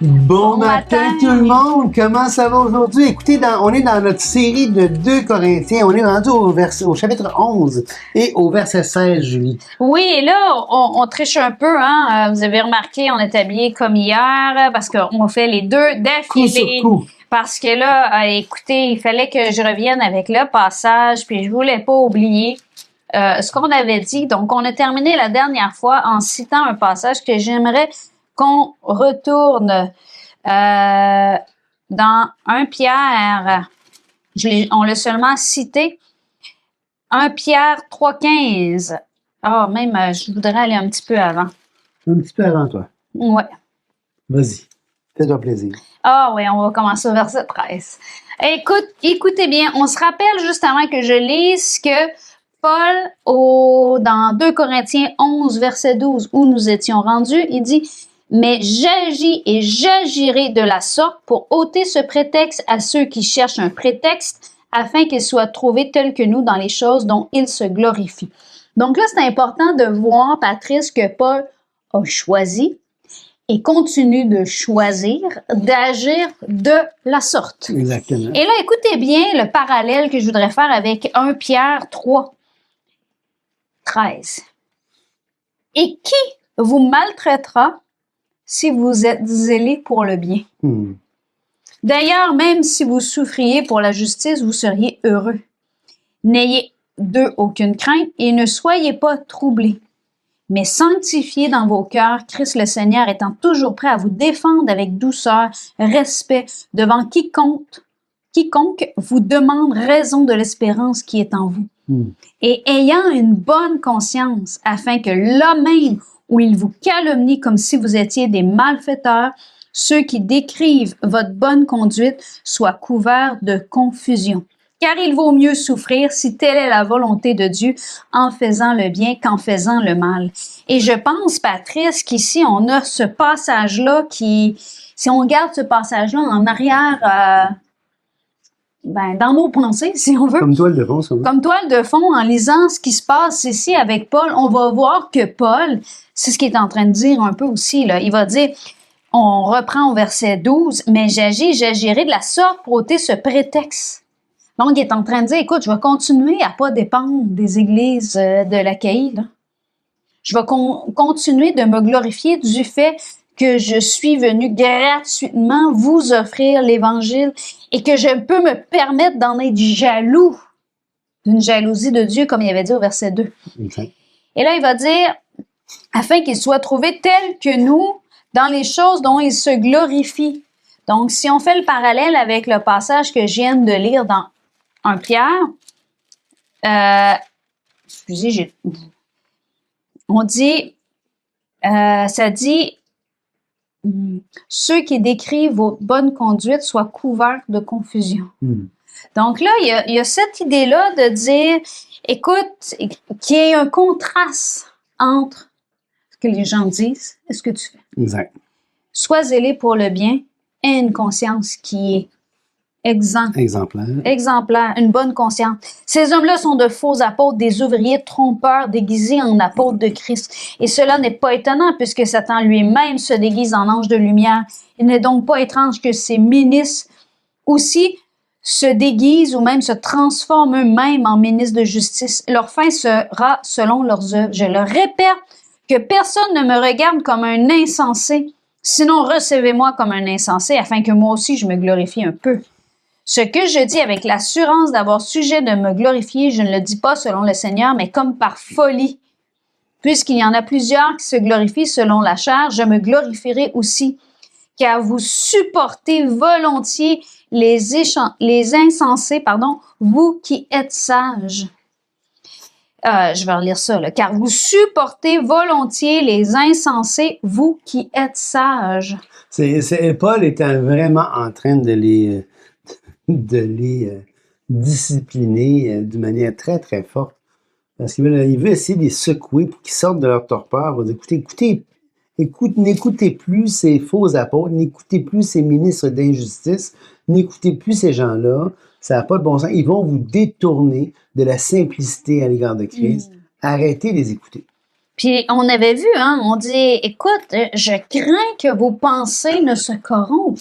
Bon matin tout le monde, comment ça va aujourd'hui? Écoutez, on est dans notre série de 2 Corinthiens, on est rendu au chapitre 11 et au verset 16, Julie. Oui, et là, on triche un peu, hein? Vous avez remarqué, on est habillé comme hier, parce qu'on fait les deux d'affilée. Coup sur coup. Parce que là, écoutez, il fallait que je revienne avec le passage, puis je voulais pas oublier ce qu'on avait dit. Donc, on a terminé la dernière fois en citant un passage que j'aimerais qu'on retourne dans 1 Pierre. On l'a seulement cité. 1 Pierre 3,15. Ah, même, je voudrais aller un petit peu avant. Un petit peu avant toi. Ouais. Vas-y, fais-toi plaisir. Ah oui, on va commencer au verset 13. Écoutez bien, on se rappelle juste avant que je lise que Paul, dans 2 Corinthiens 11, verset 12, où nous étions rendus, il dit « Mais j'agis et j'agirai de la sorte pour ôter ce prétexte à ceux qui cherchent un prétexte, afin qu'ils soient trouvés tels que nous dans les choses dont ils se glorifient. » Donc là, c'est important de voir, Patrice, que Paul a choisi et continue de choisir d'agir de la sorte. Exactement. Et là, écoutez bien le parallèle que je voudrais faire avec 1 Pierre 3, 13. Et qui vous maltraitera si vous êtes zélés pour le bien? D'ailleurs, même si vous souffriez pour la justice, vous seriez heureux. N'ayez d'eux aucune crainte et ne soyez pas troublés. Mais sanctifiez dans vos cœurs Christ le Seigneur, étant toujours prêt à vous défendre avec douceur, respect devant quiconque vous demande raison de l'espérance qui est en vous. Et ayant une bonne conscience, afin que là même où il vous calomnie comme si vous étiez des malfaiteurs, ceux qui décrivent votre bonne conduite soient couverts de confusion. Car il vaut mieux souffrir si telle est la volonté de Dieu en faisant le bien qu'en faisant le mal. Et je pense, Patrice, qu'ici, on a ce passage-là qui, si on garde ce passage-là en arrière, dans nos pensées, si on veut. Comme toile de fond, ça. Comme toile de fond, en lisant ce qui se passe ici avec Paul, on va voir que Paul, c'est ce qu'il est en train de dire un peu aussi, là. Il va dire, on reprend au verset 12, « Mais j'agirai de la sorte pour ôter ce prétexte. » Donc, il est en train de dire, écoute, je vais continuer à pas dépendre des églises de l'Achaïe, là. Je vais continuer de me glorifier du fait que je suis venu gratuitement vous offrir l'Évangile et que je peux me permettre d'en être jaloux, d'une jalousie de Dieu, comme il avait dit au verset 2. Okay. Et là, il va dire, afin qu'il soit trouvé tel que nous, dans les choses dont il se glorifie. Donc, si on fait le parallèle avec le passage que je viens de lire dans 1 Pierre, on dit, ça dit, ceux qui décrivent votre bonne conduite soient couverts de confusion. Donc là, il y a cette idée-là de dire, écoute, qu'il y ait un contraste entre ce que les gens disent et ce que tu fais. Exact. Sois zélé pour le bien et une conscience qui est exemplaire, une bonne conscience. Ces hommes-là sont de faux apôtres, des ouvriers trompeurs déguisés en apôtres de Christ. Et cela n'est pas étonnant puisque Satan lui-même se déguise en ange de lumière. Il n'est donc pas étrange que ces ministres aussi se déguisent ou même se transforment eux-mêmes en ministres de justice. Leur fin sera selon leurs œuvres. Je le répète, que personne ne me regarde comme un insensé, sinon recevez-moi comme un insensé afin que moi aussi je me glorifie un peu. Ce que je dis avec l'assurance d'avoir sujet de me glorifier, je ne le dis pas selon le Seigneur, mais comme par folie. Puisqu'il y en a plusieurs qui se glorifient selon la chair, je me glorifierai aussi, car vous supportez volontiers les insensés, vous qui êtes sages. Je vais relire ça, là. Car vous supportez volontiers les insensés, vous qui êtes sages. Paul était vraiment en train de les discipliner d'une manière très, très forte. Parce qu'il veut essayer de les secouer pour qu'ils sortent de leur torpeur. Il va dire, n'écoutez plus ces faux apôtres, n'écoutez plus ces ministres d'injustice, n'écoutez plus ces gens-là. Ça n'a pas de bon sens. Ils vont vous détourner de la simplicité à l'égard de Christ. Arrêtez de les écouter. Puis on avait vu, hein, on dit, écoute, je crains que vos pensées ne se corrompent.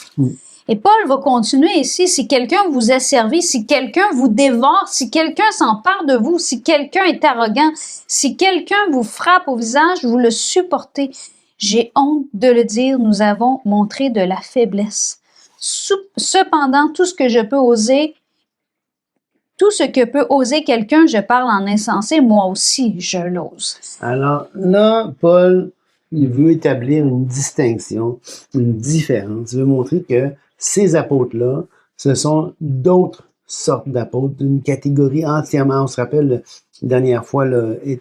Et Paul va continuer ici, si quelqu'un vous asservit, si quelqu'un vous dévore, si quelqu'un s'empare de vous, si quelqu'un est arrogant, si quelqu'un vous frappe au visage, vous le supportez. J'ai honte de le dire, nous avons montré de la faiblesse. Cependant, tout ce que peut oser quelqu'un, je parle en insensé, moi aussi, je l'ose. Alors là, Paul, il veut établir une distinction, une différence. Il veut montrer que ces apôtres-là, ce sont d'autres sortes d'apôtres, d'une catégorie entièrement. On se rappelle, la dernière fois,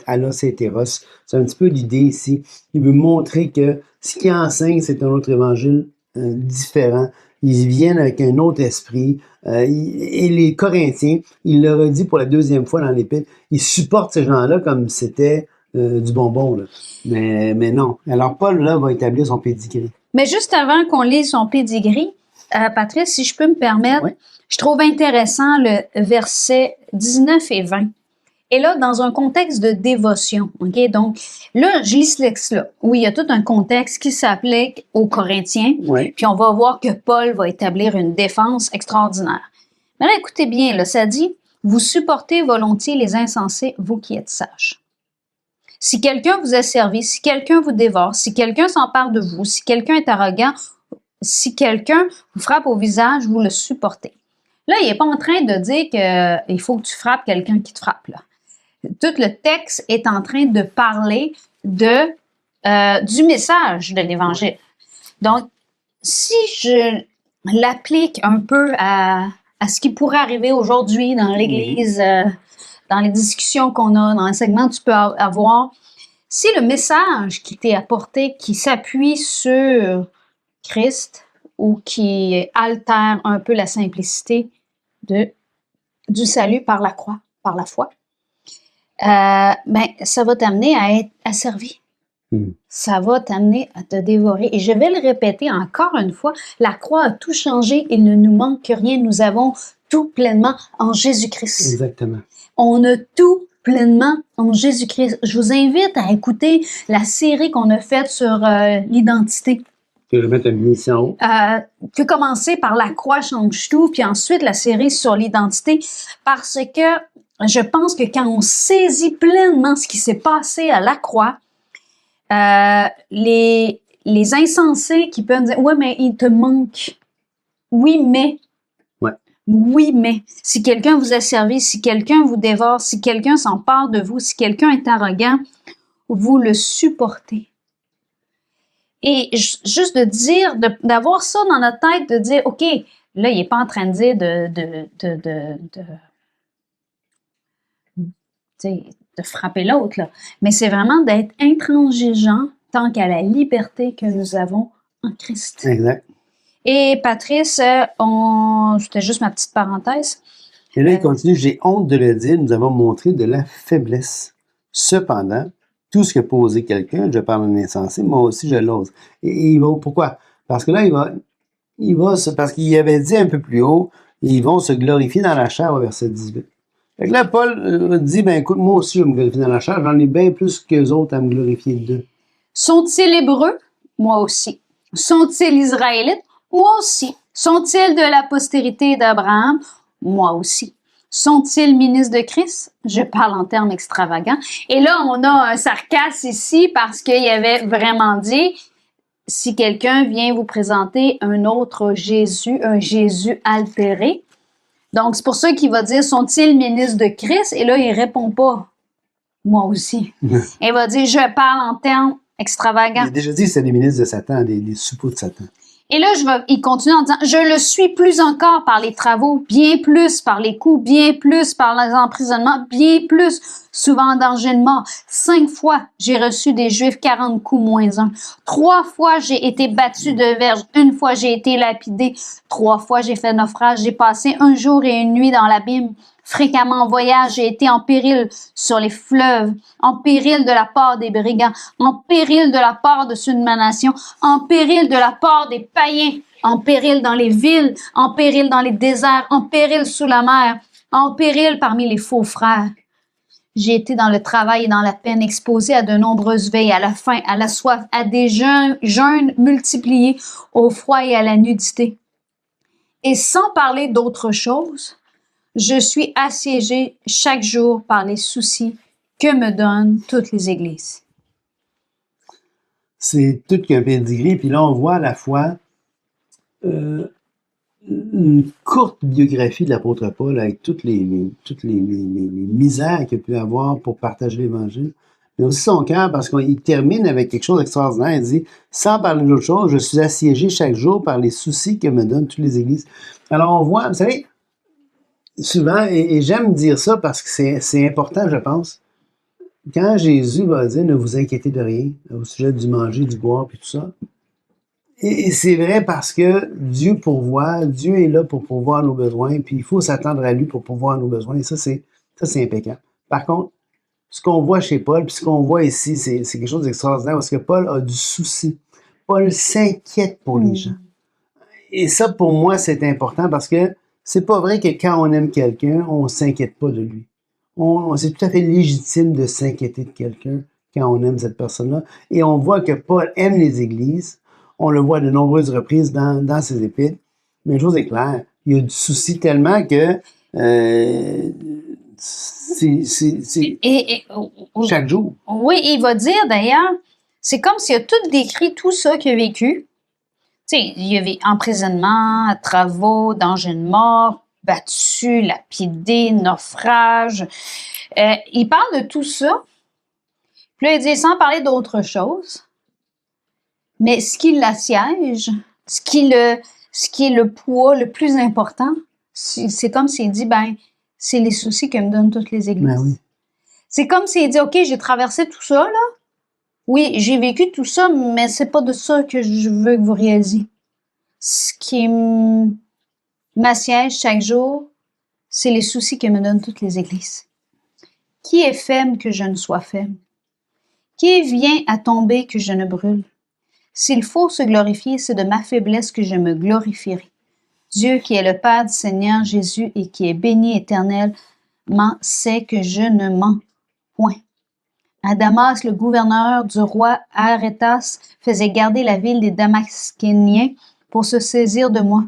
Alos et Hétéros, c'est un petit peu l'idée ici. Il veut montrer que ce qu'il enseigne, c'est un autre évangile différent. Ils viennent avec un autre esprit. Et les Corinthiens, il leur a dit pour la deuxième fois dans l'Épître, ils supportent ces gens-là comme si c'était du bonbon. Là. Mais non. Alors Paul, là, va établir son pédigré. Mais juste avant qu'on lise son pédigré, Patrice, si je peux me permettre, Oui. je trouve intéressant le verset 19 et 20. Et là, dans un contexte de dévotion, OK? Donc, là, je lis ce texte-là, où il y a tout un contexte qui s'applique aux Corinthiens, Oui. puis on va voir que Paul va établir une défense extraordinaire. Mais là, écoutez bien, là, ça dit, « Vous supportez volontiers les insensés, vous qui êtes sages. » Si quelqu'un vous asservit, si quelqu'un vous dévore, si quelqu'un s'empare de vous, si quelqu'un est arrogant, si quelqu'un vous frappe au visage, vous le supportez. Là, il n'est pas en train de dire qu'il faut que tu frappes quelqu'un qui te frappe. Là. Tout le texte est en train de parler du message de l'Évangile. Donc, si je l'applique un peu à ce qui pourrait arriver aujourd'hui dans l'Église, dans les discussions qu'on a, dans l'enseignement que tu peux avoir, si le message qui t'est apporté, qui s'appuie sur Christ ou qui altère un peu la simplicité du salut par la croix, par la foi, ça va t'amener à être asservi. Ça va t'amener à te dévorer. Et je vais le répéter encore une fois, la croix a tout changé, il ne nous manque rien, nous avons tout pleinement en Jésus-Christ. Exactement. On a tout pleinement en Jésus-Christ. Je vous invite à écouter la série qu'on a faite sur l'identité. Que je vais mettre un billet ici en haut. Que commencer par la croix change tout, puis ensuite la série sur l'identité, parce que je pense que quand on saisit pleinement ce qui s'est passé à la croix, les insensés qui peuvent dire « Ouais, mais il te manque. » Oui, mais. Ouais. Oui, mais. Si quelqu'un vous a servi, si quelqu'un vous dévore, si quelqu'un s'empare de vous, si quelqu'un est arrogant, vous le supportez. Et juste de dire, d'avoir ça dans notre tête, de dire, OK, là, il n'est pas en train de dire de frapper l'autre, là. Mais c'est vraiment d'être intransigeant tant qu'à la liberté que nous avons en Christ. Exact. Et Patrice, c'était juste ma petite parenthèse. Et là, il continue, j'ai honte de le dire, nous avons montré de la faiblesse. Cependant, tout ce que peut oser quelqu'un, je parle en insensé, moi aussi je l'ose. Et il va, pourquoi? Parce que là, parce qu'il avait dit un peu plus haut, ils vont se glorifier dans la chair au verset 18. Fait que là, Paul dit, écoute, moi aussi je vais me glorifier dans la chair, j'en ai bien plus qu'eux autres à me glorifier d'eux. Sont-ils hébreux? Moi aussi. Sont-ils israélites? Moi aussi. Sont-ils de la postérité d'Abraham? Moi aussi. Sont-ils ministres de Christ? Je parle en termes extravagants. Et là, on a un sarcasme ici parce qu'il avait vraiment dit, si quelqu'un vient vous présenter un autre Jésus, un Jésus altéré, donc c'est pour ça qu'il va dire, sont-ils ministres de Christ? Et là, il répond pas, moi aussi. Il va dire, je parle en termes extravagants. Il a déjà dit que c'était des ministres de Satan, des suppôts de Satan. Et là, il continue en disant, je le suis plus encore par les travaux, bien plus par les coups, bien plus par les emprisonnements, bien plus, souvent en danger de mort. 5 fois, j'ai reçu des Juifs 40 coups moins 1. 3 fois, j'ai été battu de verge. 1 fois, j'ai été lapidé. 3 fois, j'ai fait naufrage. J'ai passé 1 jour et 1 nuit dans l'abîme. Fréquemment en voyage, j'ai été en péril sur les fleuves, en péril de la part des brigands, en péril de la part de ceux de ma nation, en péril de la part des païens, en péril dans les villes, en péril dans les déserts, en péril sous la mer, en péril parmi les faux frères. J'ai été dans le travail et dans la peine, exposé à de nombreuses veilles, à la faim, à la soif, à des jeûnes multipliés, au froid et à la nudité. Et sans parler d'autre chose, je suis assiégé chaque jour par les soucis que me donnent toutes les églises. C'est tout qu'un pedigree. Puis là, on voit à la fois une courte biographie de l'apôtre Paul avec toutes les misères qu'il a pu avoir pour partager l'Évangile. Mais aussi son cœur, parce qu'il termine avec quelque chose d'extraordinaire. Il dit, sans parler d'autre chose, je suis assiégé chaque jour par les soucis que me donnent toutes les églises. Alors on voit, vous savez, souvent, et j'aime dire ça parce que c'est important, je pense, quand Jésus va dire, ne vous inquiétez de rien, au sujet du manger, du boire, puis tout ça, et c'est vrai parce que Dieu pourvoit, Dieu est là pour pourvoir nos besoins, puis il faut s'attendre à lui pour pourvoir nos besoins, et ça, c'est impeccable. Par contre, ce qu'on voit chez Paul, puis ce qu'on voit ici, c'est quelque chose d'extraordinaire, parce que Paul a du souci. Paul s'inquiète pour les gens. Et ça, pour moi, c'est important parce que c'est pas vrai que quand on aime quelqu'un, on s'inquiète pas de lui. C'est tout à fait légitime de s'inquiéter de quelqu'un quand on aime cette personne-là. Et on voit que Paul aime les églises. On le voit à de nombreuses reprises dans ses épîtres. Mais une chose est claire, il y a du souci tellement que c'est chaque jour. Oui, il va dire d'ailleurs, c'est comme s'il a tout décrit tout ça qu'il a vécu. Tu sais, il y avait emprisonnement, travaux, danger de mort, battu, lapidé, naufrage. Il parle de tout ça. Puis là, il dit, sans parler d'autre chose, mais ce qui l'assiège, ce qui est le poids le plus important, c'est comme s'il dit, ben, c'est les soucis que me donnent toutes les églises. Ben oui. C'est comme s'il dit, OK, j'ai traversé tout ça, là. Oui, j'ai vécu tout ça, mais c'est pas de ça que je veux que vous réalisiez. Ce qui m'assiège chaque jour, c'est les soucis que me donnent toutes les églises. Qui est faible que je ne sois faible? Qui vient à tomber que je ne brûle? S'il faut se glorifier, c'est de ma faiblesse que je me glorifierai. Dieu qui est le Père du Seigneur Jésus et qui est béni éternellement sait que je ne mens point. À Damas, le gouverneur du roi Arétas faisait garder la ville des Damascéniens pour se saisir de moi.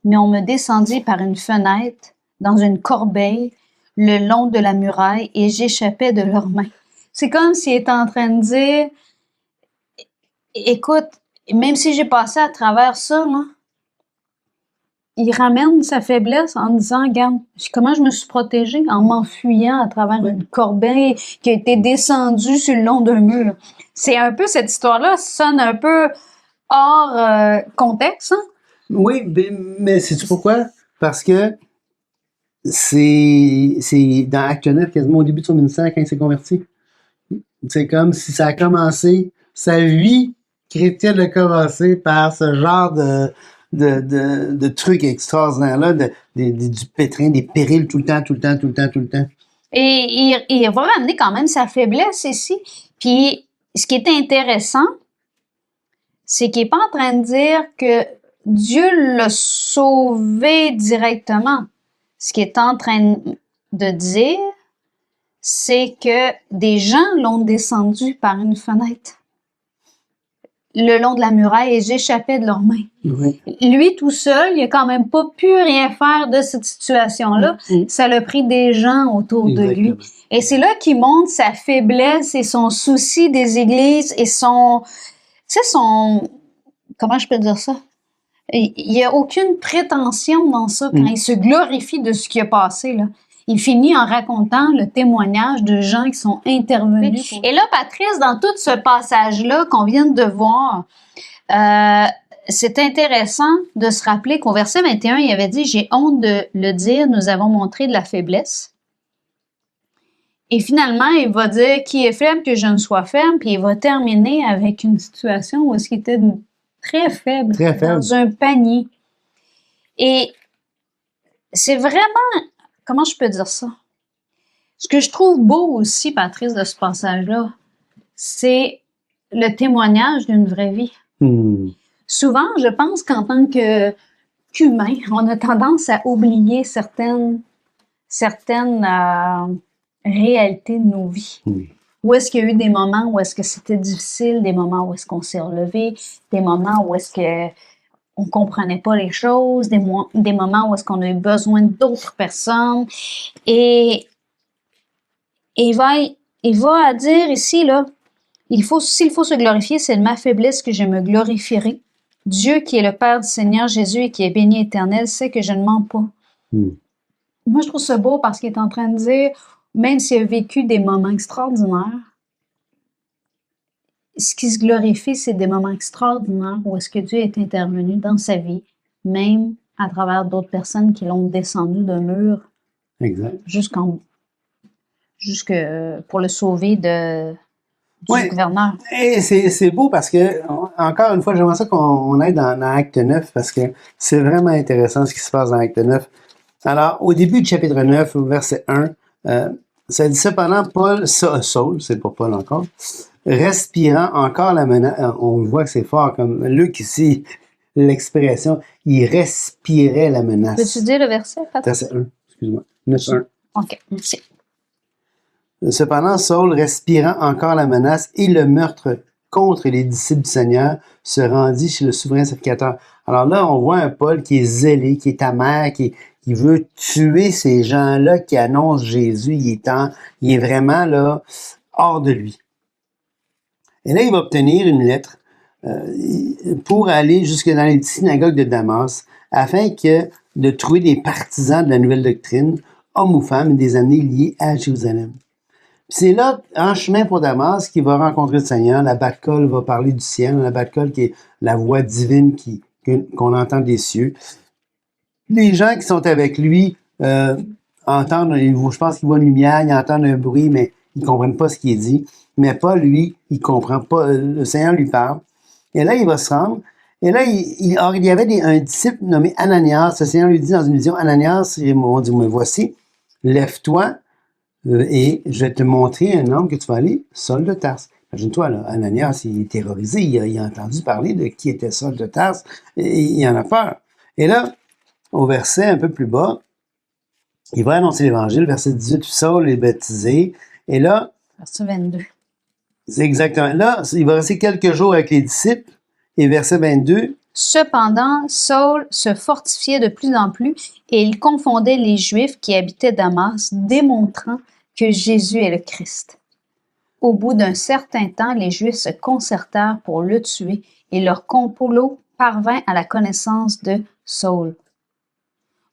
Mais on me descendit par une fenêtre, dans une corbeille, le long de la muraille, et j'échappais de leurs mains. C'est comme s'il était en train de dire, écoute, même si j'ai passé à travers ça, là, il ramène sa faiblesse en disant, regarde, comment je me suis protégée en m'enfuyant à travers une corbeille qui a été descendue sur le long d'un mur. C'est un peu, cette histoire-là sonne un peu hors contexte, hein? Oui, mais sais-tu pourquoi? Parce que c'est dans Acte 9, quasiment au début de son ministère, quand il s'est converti. C'est comme si ça a commencé, sa vie chrétienne a commencé par ce genre de trucs extraordinaires-là, du pétrin, des périls tout le temps. Et il va ramener quand même sa faiblesse ici. Puis, ce qui est intéressant, c'est qu'il n'est pas en train de dire que Dieu l'a sauvé directement. Ce qu'il est en train de dire, c'est que des gens l'ont descendu par une fenêtre le long de la muraille et j'échappais de leurs mains. Oui. Lui, tout seul, il a quand même pas pu rien faire de cette situation-là. Ça l'a pris des gens autour de lui. Et c'est là qu'il montre sa faiblesse et son souci des églises et son... Tu sais, comment je peux dire ça? Il n'y a aucune prétention dans ça quand il se glorifie de ce qui a passé, là. Il finit en racontant le témoignage de gens qui sont intervenus. Et là, Patrice, dans tout ce passage-là qu'on vient de voir, c'est intéressant de se rappeler qu'au verset 21, il avait dit « J'ai honte de le dire, nous avons montré de la faiblesse. » Et finalement, il va dire « Qui est faible que je ne sois faible », puis il va terminer avec une situation où est-ce qu'il était très faible, dans un panier. Et c'est vraiment... Comment je peux dire ça? Ce que je trouve beau aussi, Patrice, de ce passage-là, c'est le témoignage d'une vraie vie. Souvent, je pense qu'en tant qu'humain, on a tendance à oublier certaines réalité de nos vies. Oui. Où est-ce qu'il y a eu des moments où est-ce que c'était difficile, des moments où est-ce qu'on s'est relevé, des moments où est-ce que on comprenait pas les choses, des moments où est-ce qu'on a eu besoin d'autres personnes. Et il va dire ici, là, s'il faut se glorifier, c'est de ma faiblesse que je me glorifierai. Dieu, qui est le Père du Seigneur Jésus et qui est béni éternel, sait que je ne mens pas. Moi, je trouve ça beau parce qu'il est en train de dire, même s'il a vécu des moments extraordinaires, ce qui se glorifie, c'est des moments extraordinaires où est-ce que Dieu est intervenu dans sa vie, même à travers d'autres personnes qui l'ont descendu d'un mur jusque pour le sauver du gouverneur. Et c'est beau parce que, encore une fois, j'aimerais ça qu'on aille dans Acte 9 parce que c'est vraiment intéressant ce qui se passe dans Acte 9. Alors, au début du chapitre 9, au verset 1, ça dit cependant, Saul, c'est pas Paul encore, respirant encore la menace, on voit que c'est fort, comme Luc ici, l'expression, il respirait la menace. Peux-tu dire le verset, Patrick? Verset 1, excuse-moi, 9-1. OK, merci. Cependant, Saul, respirant encore la menace et le meurtre contre les disciples du Seigneur, se rendit chez le souverain sacrificateur. Alors là, on voit un Paul qui est zélé, qui est amer, qui veut tuer ces gens-là qui annoncent Jésus. Il est vraiment là, hors de lui. Et là, il va obtenir une lettre pour aller jusque dans les synagogues de Damas, afin de trouver des partisans de la nouvelle doctrine, hommes ou femmes, et des amener liés à Jérusalem. C'est là, en chemin pour Damas, qu'il va rencontrer le Seigneur. La Bat-Kol va parler du ciel. La Bat-Kol qui est la voix divine qu'on entend des cieux. Les gens qui sont avec lui entendent, je pense qu'ils voient une lumière, ils entendent un bruit, mais ils comprennent pas ce qui est dit. Mais pas lui, il comprend pas. Le Seigneur lui parle. Et là, il va se rendre. Et là, il y avait un disciple nommé Ananias. Le Seigneur lui dit dans une vision, Ananias, ils m'ont dit, me voici, lève-toi. Et je vais te montrer un homme que tu vas aller, Saul de Tarse. Imagine-toi, là, Ananias, il est terrorisé, il a entendu parler de qui était Saul de Tarse, et il en a peur. Et là, au verset un peu plus bas, il va annoncer l'Évangile, verset 18, Saul est baptisé, et là... Verset 22. C'est exactement. Là, il va rester quelques jours avec les disciples, et verset 22... Cependant, Saul se fortifiait de plus en plus et il confondait les Juifs qui habitaient Damas, démontrant que Jésus est le Christ. Au bout d'un certain temps, les Juifs se concertèrent pour le tuer et leur complot parvint à la connaissance de Saul.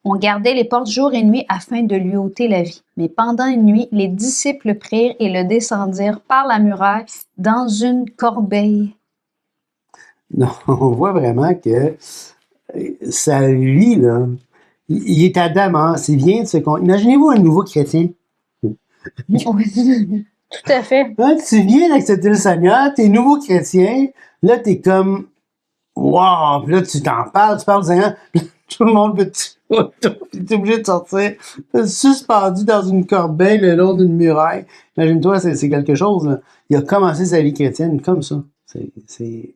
On gardait les portes jour et nuit afin de lui ôter la vie. Mais pendant une nuit, les disciples le prirent et le descendirent par la muraille dans une corbeille. Non, on voit vraiment que sa vie, là, il est à Damas, il vient de se... Imaginez-vous un nouveau chrétien. Oui, tout à fait. Là, tu viens d'accepter le Seigneur, t'es nouveau chrétien, là, t'es comme, wow, puis là, tu parles du Seigneur, tout le monde veut t'es obligé de sortir, suspendu dans une corbeille le long d'une muraille. Imagine-toi, c'est quelque chose, là. Il a commencé sa vie chrétienne comme ça. C'est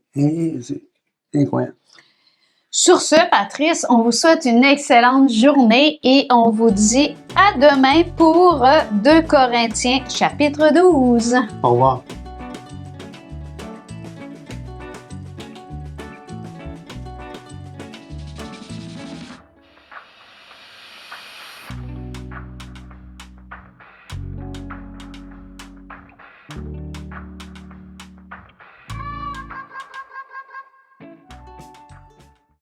incroyable. Sur ce, Patrice, on vous souhaite une excellente journée et on vous dit à demain pour 2 Corinthiens chapitre 12. Au revoir.